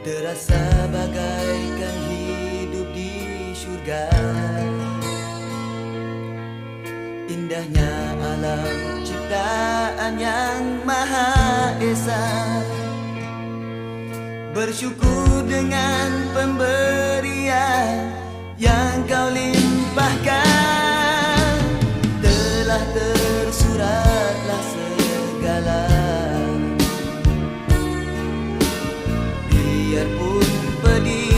Terasa bagaikan hidup di surga. Indahnya alam ciptaan yang Maha Esa. Bersyukur dengan pemberian yang Kau limpahkan. Telah tersuratlah segala, biarpun pedih